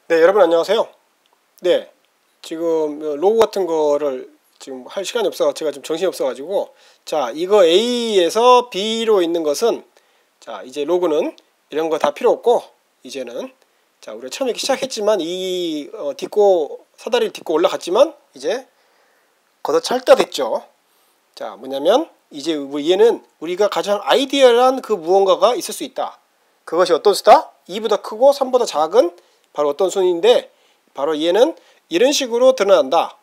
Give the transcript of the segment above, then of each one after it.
네, 여러분 안녕하세요. 네, 지금 로고 같은 거를 지금 할 시간이 없어 제가 좀 정신이 없어가지고, 자, 이거 A에서 B로 있는 것은, 자, 이제 로고는 이런 거 다 필요 없고, 이제는, 자, 우리가 처음에 이렇게 시작했지만 사다리를 딛고 올라갔지만 이제 걷어찰 때 됐죠. 자, 뭐냐면 이제 얘는 우리가 가장 아이디얼한 그 무언가가 있을 수 있다. 그것이 어떤 수다? 2보다 크고 3보다 작은 바로 어떤 수인데, 바로 얘는 이런 식으로 드러난다.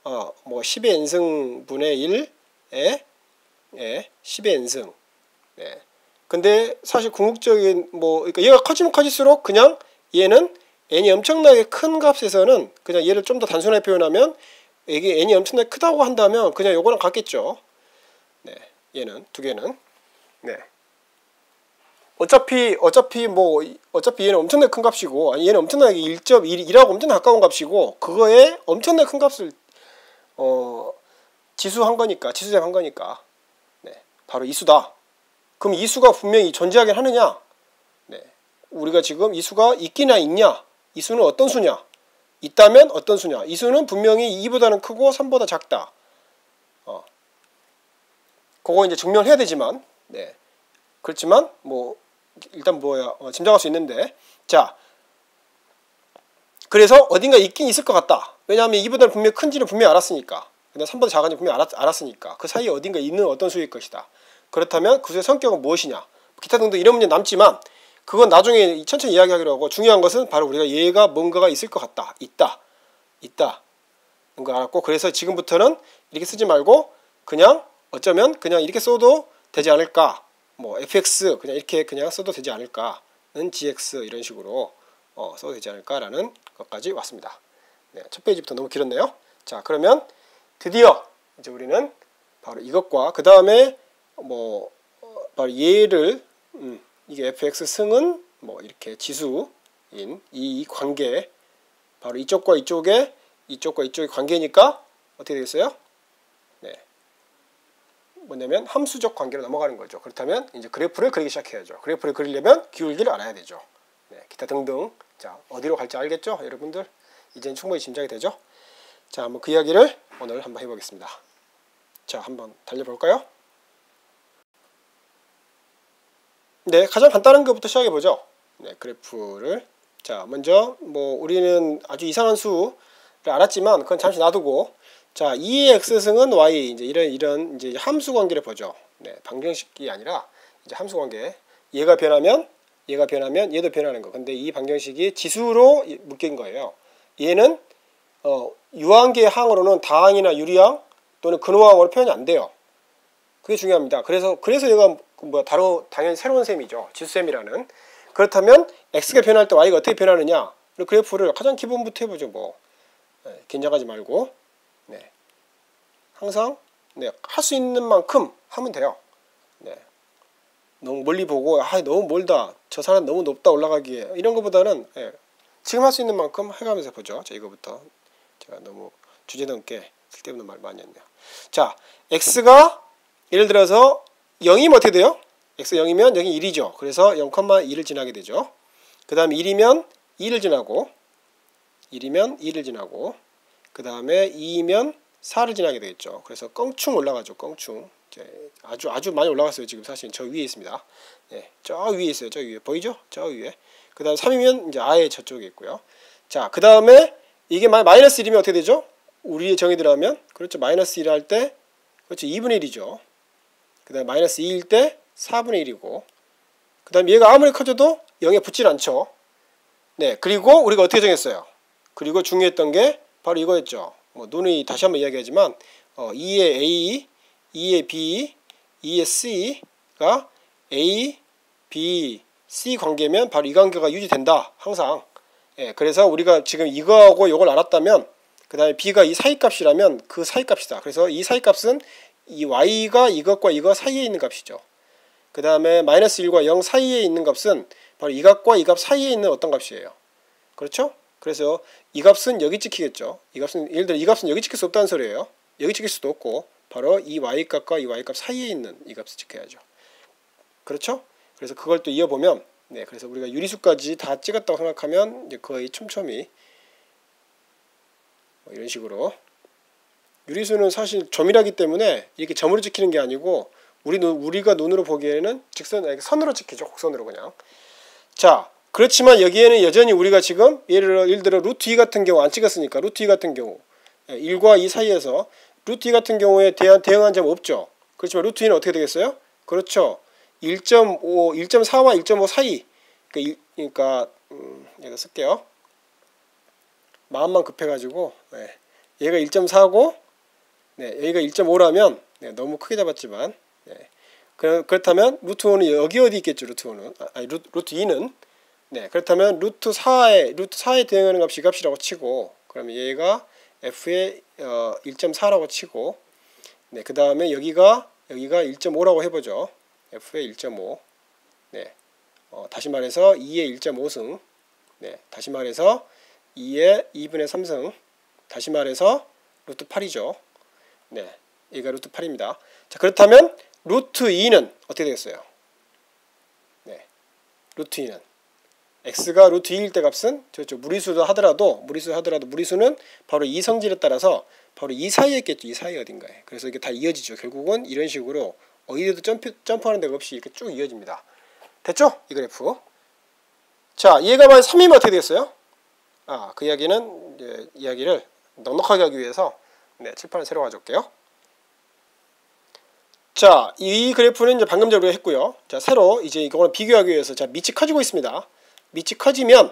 10의 n승분의 1에 10의 n승. 네. 근데 사실 궁극적인 그러니까 얘가 커지면 커질수록 그냥 얘는 n이 엄청나게 큰 값에서는 그냥 얘를 좀 더 단순하게 표현하면, 이게 n이 엄청나게 크다고 한다면 그냥 요거랑 같겠죠. 네. 얘는 두 개는. 네. 어차피 얘는 엄청나게 큰 값이고, 아니 얘는 엄청나게 1.1하고 엄청 가까운 값이고, 그거에 엄청나게 큰 값을 지수한 거니까, 지수zem한 거니까. 네, 바로 이 수다. 그럼 이 수가 분명히 존재하긴 하느냐? 네, 우리가 지금 이 수가 있기나 있냐? 이 수는 어떤 수냐? 있다면 어떤 수냐? 이 수는 분명히 2보다는 크고 3보다 작다. 그거 이제 증명을 해야 되지만, 네, 그렇지만 일단 짐작할 수 있는데, 자, 그래서 어딘가 있긴 있을 것 같다. 왜냐하면 2보다는 분명히 큰지는 분명히 알았으니까. 근데 3보다 작은지 분명히 알았으니까. 그 사이에 어딘가 있는 어떤 수일 것이다. 그렇다면 그 수의 성격은 무엇이냐? 기타 등등 이런 문제 남지만, 그건 나중에 천천히 이야기하기로 하고, 중요한 것은 바로 우리가 얘가 뭔가가 있을 것 같다. 있다. 거 알았고, 그래서 지금부터는 이렇게 쓰지 말고 그냥 어쩌면 그냥 이렇게 써도 되지 않을까. fx 그냥 이렇게 그냥 써도 되지 않을까는 gx 이런 식으로 써도 되지 않을까라는 것까지 왔습니다. 네, 첫 페이지부터 너무 길었네요. 자, 그러면 드디어 이제 우리는 바로 이것과 그 다음에 바로 얘를 이게 fx 승은 이렇게 지수인 이 관계, 바로 이쪽과 이쪽의 관계니까 어떻게 되겠어요? 네, 뭐냐면 함수적 관계로 넘어가는 거죠. 그렇다면 이제 그래프를 그리기 시작해야죠. 그래프를 그리려면 기울기를 알아야 되죠. 네, 기타 등등. 자, 어디로 갈지 알겠죠? 여러분들 이제는 충분히 짐작이 되죠? 자, 한번 그 이야기를 오늘 한번 해보겠습니다. 자, 한번 달려볼까요? 네, 가장 간단한 것부터 시작해보죠. 네, 그래프를. 자, 먼저 우리는 아주 이상한 수를 알았지만 그건 잠시 놔두고, 자, 2의 x승은 y, 이제 이런 이제 함수 관계를 보죠. 네, 방정식이 아니라 이제 함수 관계. 얘가 변하면 얘도 변하는 거. 근데 이 방정식이 지수로 묶인 거예요. 얘는 유한계의 항으로는 다항이나 유리항 또는 근호항으로 표현이 안 돼요. 그게 중요합니다. 그래서 얘가 당연히 새로운 셈이죠. 지수셈이라는. 그렇다면 x가 변할 때 y가 어떻게 변하느냐? 그래프를 가장 기본부터 해보죠. 네, 긴장하지 말고. 네, 항상 할 수 있는 만큼 하면 돼요. 네, 너무 멀리 보고 너무 멀다, 저 사람 너무 높다 올라가기에, 이런 것보다는 지금 할 수 있는 만큼 해가면서 보죠. 자, 이거부터 제가 너무 주제 넘게 쓸데없는 말 많이 했네요. 자, x가 예를 들어서 0이면 어떻게 돼요? x 0이면 여기 1이죠. 그래서 0,2를 지나게 되죠. 그 다음에 1이면 2를 지나고, 그 다음에 2이면 4를 지나게 되겠죠. 그래서 껑충 올라가죠. 껑충. 아주 많이 올라갔어요. 지금 사실 저 위에 있습니다. 네, 저 위에 있어요. 저 위에 보이죠? 저 위에. 그 다음 3이면 이제 아예 저쪽에 있고요. 자, 그 다음에 이게 마이너스 1이면 어떻게 되죠? 우리의 정의대로 하면, 그렇죠, 마이너스 1 할 때, 그렇죠, 2분의 1이죠. 그 다음에 마이너스 2일 때 4분의 1이고, 그 다음에 얘가 아무리 커져도 0에 붙질 않죠. 네, 그리고 우리가 어떻게 정했어요? 그리고 중요했던 게 바로 이거였죠. 눈이 다시 한번 이야기하지만 2의 A, 2의 B, 2의 C가 A, B, C 관계면 바로 이 관계가 유지된다. 항상. 예, 그래서 우리가 지금 이거하고 이걸 알았다면, 그 다음에 B가 이 사이값이라면 그 사이값이다. 그래서 이 사이값은 이 Y가 이것과 이거 사이에 있는 값이죠. 그 다음에 마이너스 1과 0 사이에 있는 값은 바로 이 값과 이 값 사이에 있는 어떤 값이에요. 그렇죠? 그래서 이 값은 여기 찍히겠죠. 이 값은, 예를 들어 이 값은 여기 찍힐 수 없다는 소리예요. 여기 찍힐 수도 없고, 바로 이 y값과 이 y값 사이에 있는 이 값을 지켜야죠. 그렇죠? 그래서 그걸 또 이어보면, 네, 그래서 우리가 유리수까지 다 찍었다고 생각하면 이제 거의 촘촘히 뭐 이런 식으로. 유리수는 사실 점이라기 때문에 이렇게 점으로 찍히는 게 아니고 우리가 눈으로 보기에는 선으로 찍히죠. 곡선으로 그냥. 자, 그렇지만 여기에는 여전히 우리가 지금 예를 들어 루트 2 같은 경우 안 찍었으니까 루트 2 같은 경우 1과 2 사이에서 루트 2 같은 경우에 대응한 점 없죠. 그렇지만 루트 2는 어떻게 되겠어요? 그렇죠. 1.5, 1.4와 1.5 사이. 그러니까 얘가 쓸게요. 마음만 급해가지고 얘가 1.4고 여기가 1.5라면 너무 크게 잡았지만 그렇다면 루트 5는 여기 어디 있겠죠. 루트 5는 루트 2는 그렇다면 루트 4에 대응하는 값이 이 값이라고 치고, 그러면 얘가 f의 1.4라고 치고, 그 다음에 여기가 1.5라고 해보죠. f의 1.5. 다시 말해서 2의 1.5승. 다시 말해서 2의 2분의 3승. 다시 말해서 루트 8이죠. 얘가 루트 8입니다. 자, 그렇다면 루트 2는 어떻게 되겠어요? 루트 2는 x가 루트 2일 때 값은 무리수도 하더라도 무리수는 바로 이 성질에 따라서 바로 이 사이에 있겠죠. 이 사이 어딘가에. 그래서 이게 다 이어지죠. 결국은 이런 식으로 어디에도 점프하는 데가 없이 이렇게 쭉 이어집니다. 됐죠? 이 그래프. 자, 얘가 만약 3이면 어떻게 되겠어요? 그 이야기는 이야기를 넉넉하게 하기 위해서 칠판을 새로 가져올게요. 자, 이 그래프는 이제 방금 전에 우리가 했고요. 자, 새로 이제 이거를 비교하기 위해서 자, 밑이 커지고 있습니다. 밑이 커지면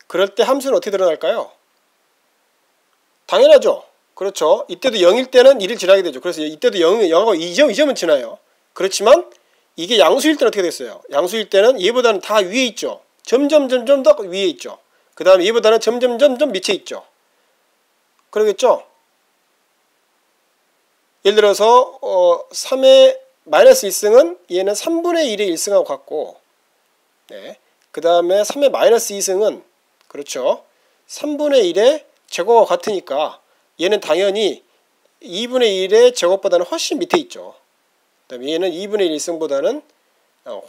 그럴 때 함수는 어떻게 드러날까요? 당연하죠. 그렇죠. 이때도 0일 때는 1을 지나게 되죠. 그래서 이때도 0하고 2점은 지나요. 그렇지만 이게 양수일 때는 어떻게 됐어요? 양수일 때는 얘보다는 다 위에 있죠. 점점 더 위에 있죠. 그 다음에 얘보다는 점점 밑에 있죠. 그러겠죠? 예를 들어서 3의 마이너스 1승은 얘는 3분의 1의 1승하고 같고, 그 다음에 3의 마이너스 2승은 그렇죠. 3분의 1의 제곱과 같으니까 얘는 당연히 2분의 1의 제곱보다는 훨씬 밑에 있죠. 그 다음에 얘는 2분의 1 1승보다는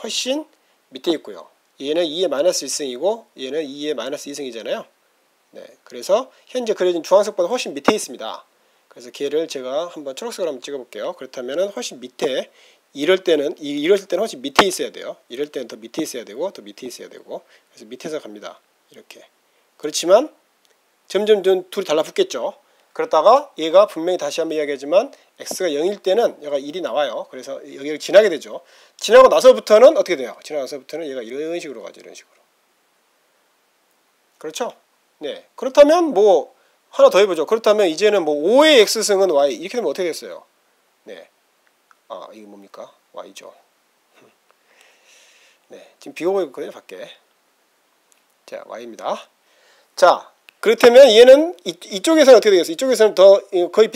훨씬 밑에 있고요. 얘는 2의 마이너스 1승이고 얘는 2의 마이너스 2승이잖아요. 그래서 현재 그려진 주황색보다 훨씬 밑에 있습니다. 그래서 걔를 제가 한번 초록색으로 한번 찍어볼게요. 그렇다면 훨씬 밑에, 이럴 때는 훨씬 밑에 있어야 돼요. 이럴 때는 더 밑에 있어야 되고 더 밑에 있어야 되고, 그래서 밑에서 갑니다. 이렇게. 그렇지만 점점 둘이 달라붙겠죠. 그러다가 얘가 분명히 다시 한번 이야기하지만 x가 0일 때는 얘가 1이 나와요. 그래서 여기를 지나게 되죠. 지나고 나서부터는 어떻게 돼요? 지나고 나서부터는 얘가 이런 식으로 가죠. 이런 식으로. 그렇죠? 그렇다면 뭐 하나 더 해보죠. 그렇다면 이제는 뭐 5의 x승은 y 이렇게 되면 어떻게 됐어요? 이거 뭡니까? y죠. 지금 비워보고 있거든요. 밖에. 자, y입니다. 자, 그렇다면 얘는 이쪽에서는 어떻게 되겠어요? 이쪽에서는 더 거의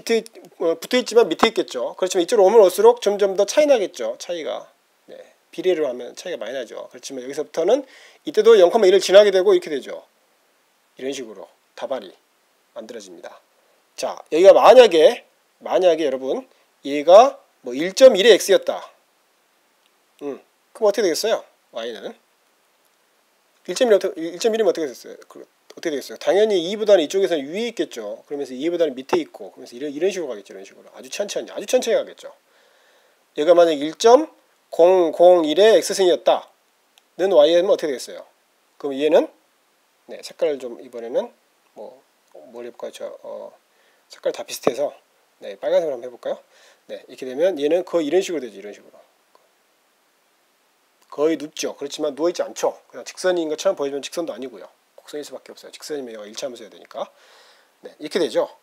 붙어있지만 밑에 있겠죠. 그렇지만 이쪽으로 오면 올수록 점점 더 차이 나겠죠. 차이가. 비례로 하면 차이가 많이 나죠. 그렇지만 여기서부터는 이때도 0,1을 지나게 되고 이렇게 되죠. 이런 식으로 다발이 만들어집니다. 자, 여기가 만약에 여러분 얘가 뭐 1.1의 x였다. 그럼 어떻게 되겠어요? y는 1.1이면 어떻게 됐어요? 어떻게 되겠어요? 당연히 2보다는 이쪽에서는 위에 있겠죠. 그러면서 2보다는 밑에 있고, 그러면서 이런 식으로 가겠죠. 이런 식으로 아주 천천히 가겠죠. 얘가 만약 1.001의 x승이었다. 는 y는 어떻게 되겠어요? 그럼 얘는 색깔을 좀 이번에는 뭘 해볼까요? 색깔 다 비슷해서 빨간색으로 한번 해볼까요? 이렇게 되면 얘는 거의 이런 식으로 되죠. 이런 식으로 거의 눕죠. 그렇지만 누워있지 않죠. 그냥 직선인 것처럼 보이지만 직선도 아니고요. 곡선일 수밖에 없어요. 직선이면 얘가 일치하면서 해야 되니까. 이렇게 되죠.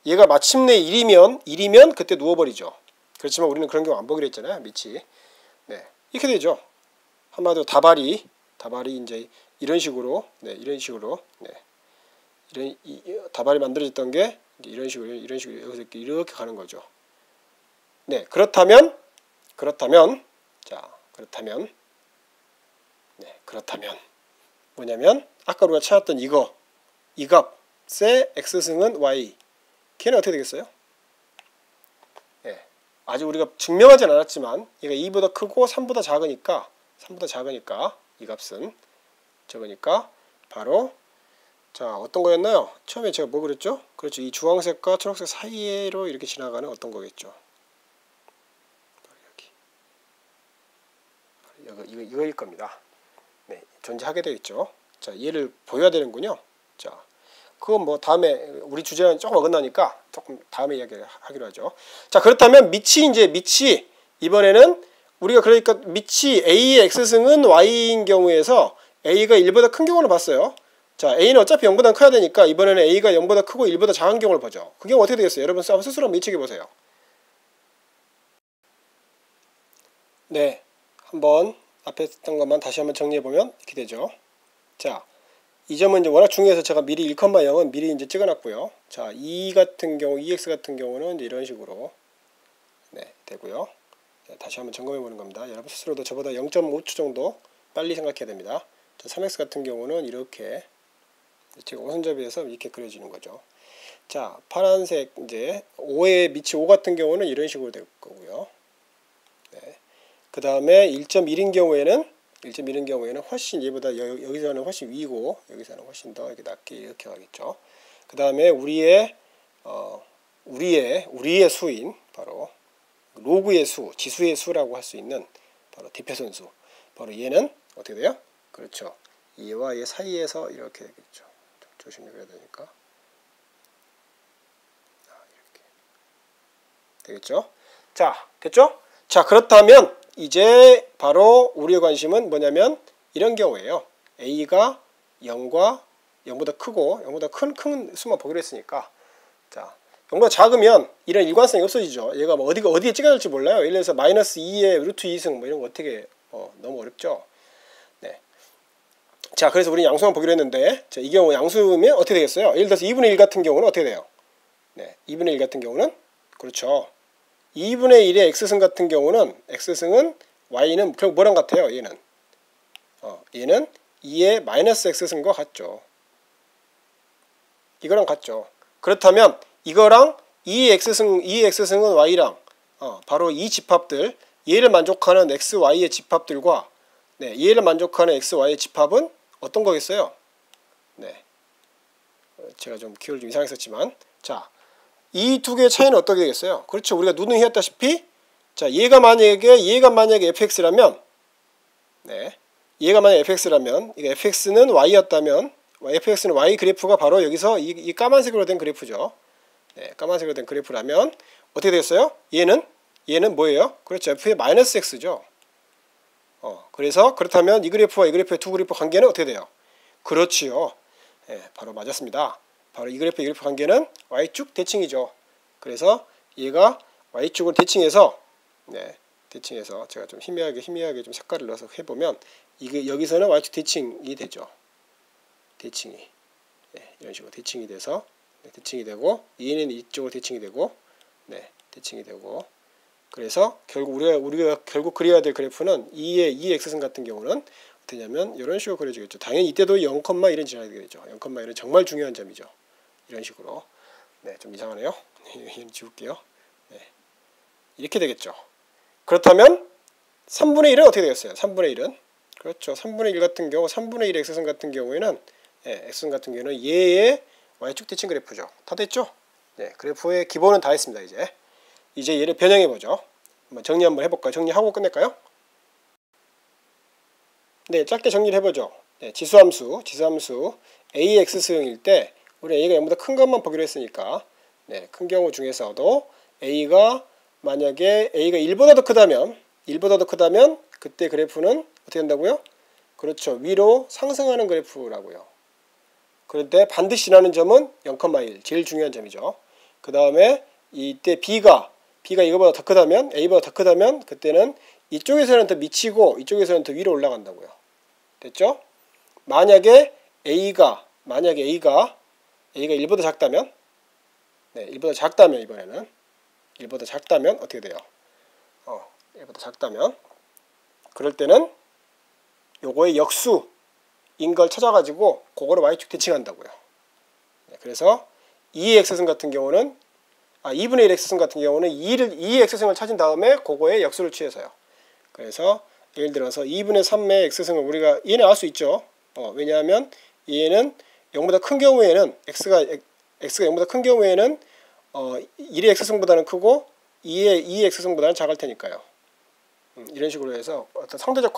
얘가 마침내 1이면 그때 누워버리죠. 그렇지만 우리는 그런 경우 안 보기로 했잖아요. 밑이. 이렇게 되죠. 한마디로 다발이 이제 이런 식으로 다발이 만들어졌던 게 이런 식으로 여기서 이렇게 가는 거죠. 그렇다면 뭐냐면 아까 우리가 찾았던 이 값의 x승은 y, 걔는 어떻게 되겠어요? 아직 우리가 증명하진 않았지만 얘가 2보다 크고 3보다 작으니까 이 값은 적으니까 바로 자 어떤 거였나요? 처음에 제가 뭐 그랬죠? 그렇죠. 이 주황색과 초록색 사이로 이렇게 지나가는 어떤 거겠죠. 이거일 겁니다. 네, 존재하게 되어 있죠. 자, 얘를 보여야 되는군요. 자, 그건 뭐 다음에 우리 주제는 조금 어긋나니까 조금 다음에 이야기하기로 하죠. 자, 그렇다면 밑이 이번에는 우리가 그러니까 밑이 A의 X승은 Y인 경우에서 A가 1보다 큰 경우를 봤어요. 자, A는 어차피 0보다 커야 되니까 이번에는 A가 0보다 크고 1보다 작은 경우를 보죠. 그 경우 어떻게 되겠어요? 여러분 스스로 한번 예측해 보세요. 네, 한번 앞에 했던 것만 다시 한번 정리해 보면 이렇게 되죠. 자, 이 점은 이제 워낙 중요해서 제가 미리 1,0은 미리 이제 찍어놨고요. 자, 같은 경우, EX 같은 경우는 이제 이런 식으로 네, 되고요. 자, 다시 한번 점검해 보는 겁니다. 여러분 스스로도 저보다 0.5초 정도 빨리 생각해야 됩니다. 자, 3X 같은 경우는 이렇게 제가 오손잡이에서 이렇게 그려지는 거죠. 자, 파란색 이제 5의 밑이 5 같은 경우는 이런 식으로 될 거고요. 네. 그 다음에 1.1인 경우에는 훨씬 얘보다 여기서는 훨씬 위고 여기서는 훨씬 더 이렇게 낮게 이렇게 가겠죠. 그 다음에 우리의 수인 바로 로그의 수, 지수의 수라고 할 수 있는 바로 대표선수. 바로 얘는 어떻게 돼요? 그렇죠. 얘와 얘 사이에서 이렇게 되겠죠. 좀 조심히 그려야 되니까. 이렇게 되겠죠. 자, 됐죠? 자, 그렇다면 이제 바로 우리의 관심은 뭐냐면 이런 경우예요. A가 0보다 크고 0보다 큰 수만 보기로 했으니까 자, 0보다 작으면 이런 일관성이 없어지죠. 얘가 뭐 어디에 찍어질지 몰라요. 예를 들어서 마이너스 2의 루트 2승 뭐 이런 거 어떻게 너무 어렵죠. 네. 자, 그래서 우리는 양수만 보기로 했는데 자, 이 경우 양수면 어떻게 되겠어요? 예를 들어서 2분의 1 같은 경우는 어떻게 돼요? 네, 2분의 1 같은 경우는 그렇죠. 2분의 1의 x승 같은 경우는 x승은 y는 결국 뭐랑 같아요? 얘는 2의 마이너스 x승과 같죠. 이거랑 같죠. 그렇다면 이거랑 2의 x승은 y랑 바로 이 집합들 얘를 만족하는 x, y의 집합들과 네, 얘를 만족하는 x, y의 집합은 어떤 거겠어요? 네, 제가 좀 키워를 좀 이상하게 썼지만 자, 이 두 개의 차이는 어떻게 되겠어요? 그렇죠. 우리가 누누이 했다시피 자, 얘가 만약에 fx라면 네. 얘가 만약에 fx라면 이거 fx는 y였다면 fx는 y 그래프가 바로 여기서 이 까만색으로 된 그래프죠. 네, 까만색으로 된 그래프라면 어떻게 되겠어요? 얘는 뭐예요? 그렇죠. f의 마이너스 x죠. 그래서 그렇다면 이 그래프와 이 그래프의 두 그래프 관계는 어떻게 돼요? 그렇지요. 네, 바로 맞았습니다. 바로 이 그래프 관계는 y축 대칭이죠. 그래서 얘가 y축을 대칭해서 제가 좀 희미하게 좀 색깔을 넣어서 해보면 이게 여기서는 y축 대칭이 되죠. 대칭이 이런 식으로 대칭이 돼서 대칭이 되고 얘는 이쪽으로 대칭이 되고 대칭이 되고 그래서 결국 우리가 결국 그려야 될 그래프는 2의 x승 같은 경우는 어떠냐면 이런 식으로 그려지겠죠. 당연히 이때도 0,1은 지나야 되겠죠. 0,1은 정말 중요한 점이죠. 이런 식으로 좀 이상하네요. 이건 지울게요. 이렇게 되겠죠. 그렇다면 3분의 1은 어떻게 되겠어요? 3분의 1은 그렇죠. 3분의 1 같은 경우 3분의 1 x승 같은 경우에는 x승 같은 경우는 얘의 y축 대칭 그래프죠. 다 됐죠? 그래프의 기본은 다 했습니다. 이제 얘를 변형해 보죠. 한번 정리 한번 해볼까요? 정리하고 끝낼까요? 네, 짧게 정리를 해보죠. 지수함수 a x승일 때 우리 a가 0보다 큰 것만 보기로 했으니까 큰 경우 중에서도 만약에 a가 1보다 더 크다면 그때 그래프는 어떻게 된다고요? 그렇죠. 위로 상승하는 그래프라고요. 그런데 반드시 지나는 점은 0,1 제일 중요한 점이죠. 그 다음에 이때 b가 이거보다 더 크다면 a보다 더 크다면 그때는 이쪽에서는 더 미치고 이쪽에서는 더 위로 올라간다고요. 됐죠? 만약에 a가 1보다 작다면 1보다 작다면 이번에는 1보다 작다면 어떻게 돼요? 1보다 작다면 그럴 때는 요거의 역수인 걸 찾아가지고 그거를 y축 대칭한다고요. 그래서 2의 x승 같은 경우는 2분의 1 x승 같은 경우는 2의 x승을 찾은 다음에 그거의 역수를 취해서요. 그래서 예를 들어서 2분의 3의 x승을 우리가 얘는 알 수 있죠. 왜냐하면 얘는 0보다 큰 경우에는 x가 0보다 큰 경우에는 1의 x승보다는 크고 2의 x승보다는 작을 테니까요. 이런 식으로 해서 어떤 상대적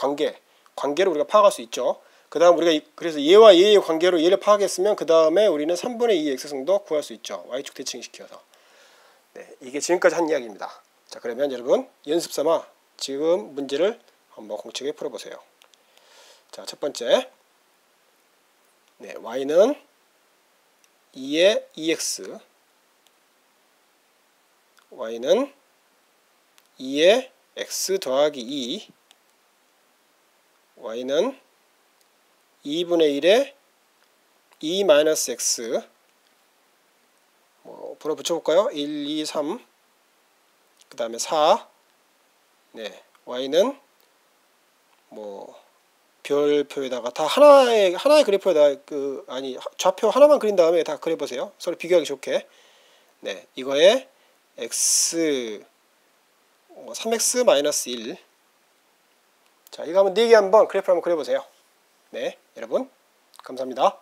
관계를 우리가 파악할 수 있죠. 그 다음 우리가 그래서 얘와 얘의 관계로 얘를 파악했으면 그 다음에 우리는 3분의 2의 x승도 구할 수 있죠. y축 대칭시켜서. 네, 이게 지금까지 한 이야기입니다. 자, 그러면 여러분 연습 삼아 지금 문제를 한번 공책에 풀어보세요. 자, 첫 번째, 네, y는 2의 2x, y는 2의 x 더하기 2, y는 2분의 1의 2 마이너스 x, 불어 붙여볼까요? 1, 2, 3, 그 다음에 4, 네, y는 별표에다가 다 하나의 그래프에다가 좌표 하나만 그린 다음에 다 그려보세요. 서로 비교하기 좋게. 네, 이거에 x 3x 마이너스 1. 자, 이거 한번 4개 한번 그래프 한번 그려보세요. 네, 여러분 감사합니다.